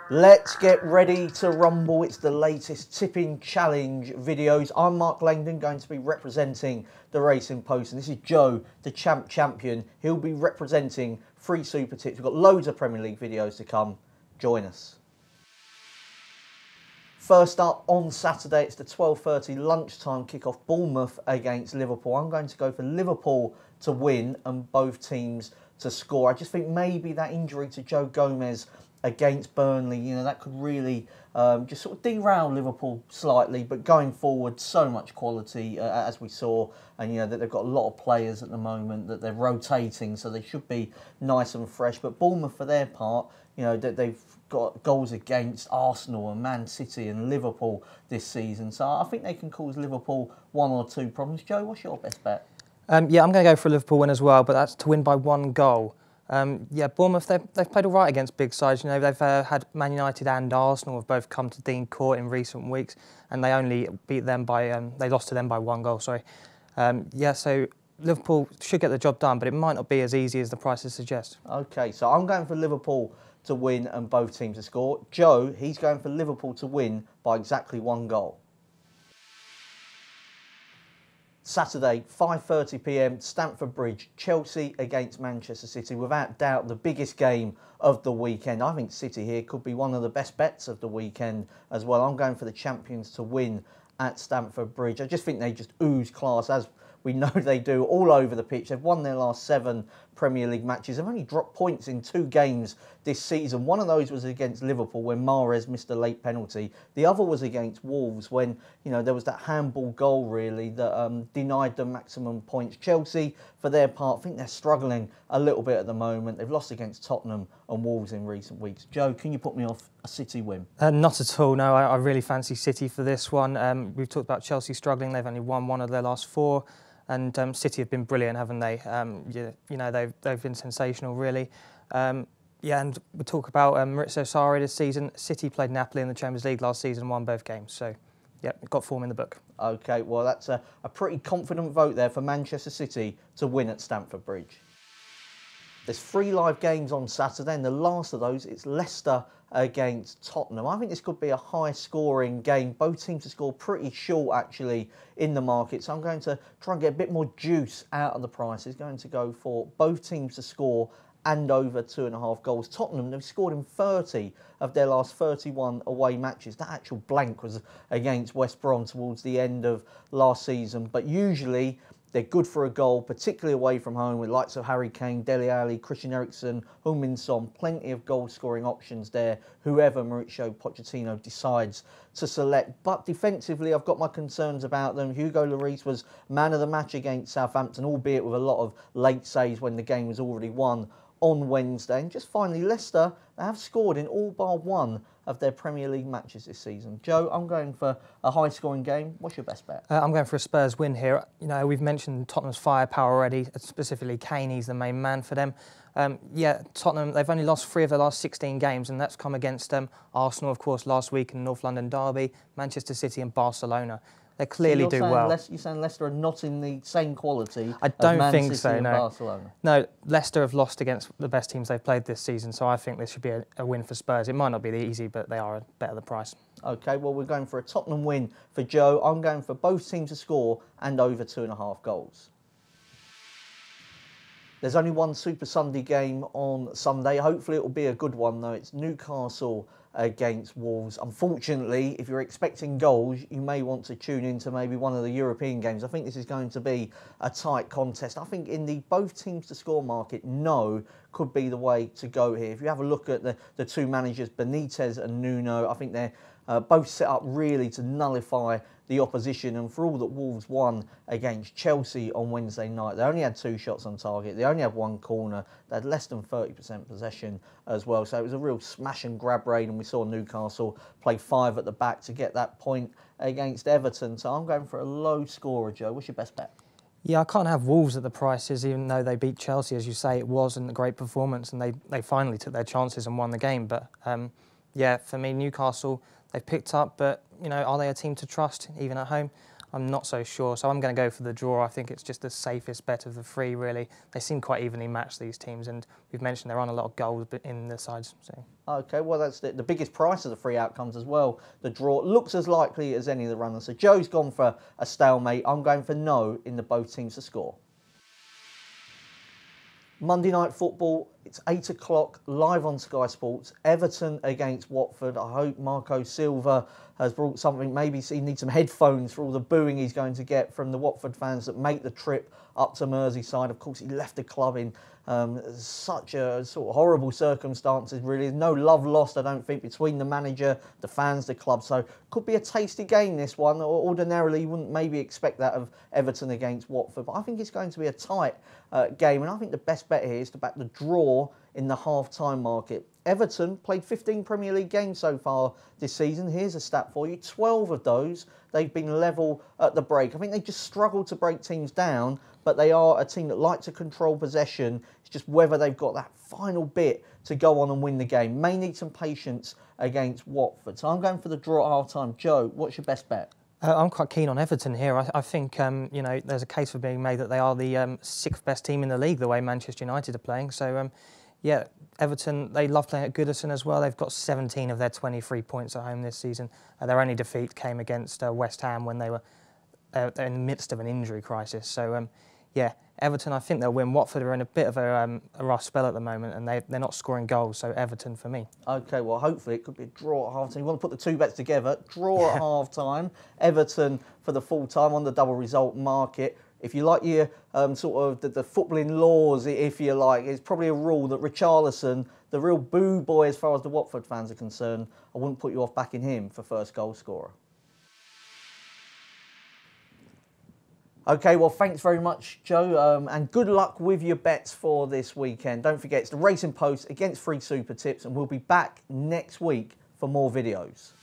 Let's get ready to rumble. It's the latest tipping challenge videos. I'm Mark Langdon, going to be representing the Racing Post, and this is Joe, the champion. He'll be representing free super tips. We've got loads of Premier League videos to come. Join us. First up on Saturday, it's the 12:30 lunchtime kickoff. Bournemouth against Liverpool. I'm going to go for Liverpool to win and both teams to score. I just think maybe that injury to Joe Gomez against Burnley, that could really just sort of derail Liverpool slightly. But going forward, so much quality as we saw, and that they've got a lot of players at the moment that they're rotating, so they should be nice and fresh. But Bournemouth, for their part, that they've got goals against Arsenal and Man City and Liverpool this season, so I think they can cause Liverpool one or two problems. Joe, what's your best bet? Yeah, I'm going to go for a Liverpool win as well, but that's to win by 1 goal. Yeah, Bournemouth, they've played all right against big sides. They've had Man United and Arsenal have both come to Dean Court in recent weeks, and they only beat them by, they lost to them by 1 goal, sorry. Yeah, so Liverpool should get the job done, but it might not be as easy as the prices suggest. Okay, so I'm going for Liverpool to win and both teams to score. Joe, he's going for Liverpool to win by exactly 1 goal. Saturday, 5:30 p.m, Stamford Bridge, Chelsea against Manchester City. Without doubt, the biggest game of the weekend. I think City here could be one of the best bets of the weekend as well. I'm going for the champions to win at Stamford Bridge. I just think they just ooze class, as we know they do, all over the pitch. They've won their last 7 Premier League matches. They've only dropped points in 2 games this season. One of those was against Liverpool when Mahrez missed a late penalty. The other was against Wolves when, there was that handball goal really that denied them maximum points. Chelsea, for their part, I think they're struggling a little bit at the moment. They've lost against Tottenham and Wolves in recent weeks. Joe, can you put me off a City win? Not at all, no. I really fancy City for this one. We've talked about Chelsea struggling. They've only won 1 of their last 4. And City have been brilliant, haven't they? They've been sensational, really. Yeah, and we talk about Maurizio Sarri this season. City played Napoli in the Champions League last season and won both games. So, yeah, got form in the book. OK, well, that's a pretty confident vote there for Manchester City to win at Stamford Bridge. There's 3 live games on Saturday, and the last of those, it's Leicester against Tottenham. I think this could be a high-scoring game. Both teams to score pretty short, actually, in the market. So I'm going to try and get a bit more juice out of the prices. Going to go for both teams to score and over 2.5 goals. Tottenham, they've scored in 30 of their last 31 away matches. That actual blank was against West Brom towards the end of last season. But usually they're good for a goal, particularly away from home, with likes of Harry Kane, Dele Alli, Christian Eriksen, Heung-min Son. Plenty of goal-scoring options there, whoever Mauricio Pochettino decides to select. But defensively, I've got my concerns about them. Hugo Lloris was man of the match against Southampton, albeit with a lot of late saves when the game was already won on Wednesday. And just finally, Leicester, they have scored in all bar 1 of their Premier League matches this season. Joe, I'm going for a high-scoring game. What's your best bet? I'm going for a Spurs win here. We've mentioned Tottenham's firepower already, specifically Kane. He's the main man for them. Yeah, Tottenham, they've only lost 3 of their last 16 games, and that's come against Arsenal, of course, last week in the North London derby, Manchester City and Barcelona. They clearly do well. You're saying Leicester are not in the same quality I don't as Man think City so, and no. Barcelona? No, Leicester have lost against the best teams they've played this season, so I think this should be a win for Spurs. It might not be easy, but they are a better the price. OK, well, we're going for a Tottenham win for Joe. I'm going for both teams to score and over 2.5 goals. There's only one Super Sunday game on Sunday. Hopefully it will be a good one, though. It's Newcastle against Wolves. Unfortunately, if you're expecting goals, you may want to tune into maybe one of the European games. I think this is going to be a tight contest. I think in the both teams to score market, no could be the way to go here. If you have a look at the 2 managers, Benitez and Nuno, I think they're both set up really to nullify the opposition, and for all that Wolves won against Chelsea on Wednesday night, they only had 2 shots on target, they only had 1 corner, they had less than 30% possession as well, so it was a real smash and grab raid, and we saw Newcastle play 5 at the back to get that point against Everton. So I'm going for a low scorer. Joe, what's your best bet? Yeah, I can't have Wolves at the prices, even though they beat Chelsea, as you say. It wasn't a great performance, and they finally took their chances and won the game. But yeah, for me, Newcastle, they've picked up, but are they a team to trust even at home? I'm not so sure. So I'm going to go for the draw. I think it's just the safest bet of the three, really. They seem quite evenly matched, these teams, and we've mentioned there aren't a lot of goals in the sides. So. Okay, well, that's the biggest price of the three outcomes as well. The draw looks as likely as any of the runners. So Joe's gone for a stalemate. I'm going for no in the both teams to score. Monday night football, it's 8 o'clock, live on Sky Sports. Everton against Watford. I hope Marco Silva has brought something. Maybe he needs some headphones for all the booing he's going to get from the Watford fans that make the trip up to Merseyside. Of course, he left the club in such a sort of horrible circumstances, really. There's no love lost, I don't think, between the manager, the fans, the club. So could be a tasty game, this one. Ordinarily, you wouldn't maybe expect that of Everton against Watford. But I think it's going to be a tight game. And I think the best bet here is to back the draw in the half-time market. Everton played 15 Premier League games so far this season. Here's a stat for you. 12 of those, they've been level at the break. I think they just struggled to break teams down, but they are a team that like to control possession. It's just whether they've got that final bit to go on and win the game. May need some patience against Watford. So I'm going for the draw at half-time. Joe, what's your best bet? I'm quite keen on Everton here. I think you know, there's a case for being made that they are the sixth best team in the league, the way Manchester United are playing. So yeah, Everton, they love playing at Goodison as well. They've got 17 of their 23 points at home this season. Their only defeat came against West Ham when they were in the midst of an injury crisis. So yeah, Everton, I think they'll win. Watford are in a bit of a rough spell at the moment, and they're not scoring goals, so Everton for me. OK, well, hopefully it could be a draw at half-time. You want to put the two bets together. Draw at half-time, Everton for the full-time on the double result market. If you like your sort of the footballing laws, if you like, it's probably a rule that Richarlison, the real boo boy as far as the Watford fans are concerned, I wouldn't put you off backing him for first goal scorer. OK, well, thanks very much, Joe, and good luck with your bets for this weekend. Don't forget, it's the Racing Post against Free Super Tips, and we'll be back next week for more videos.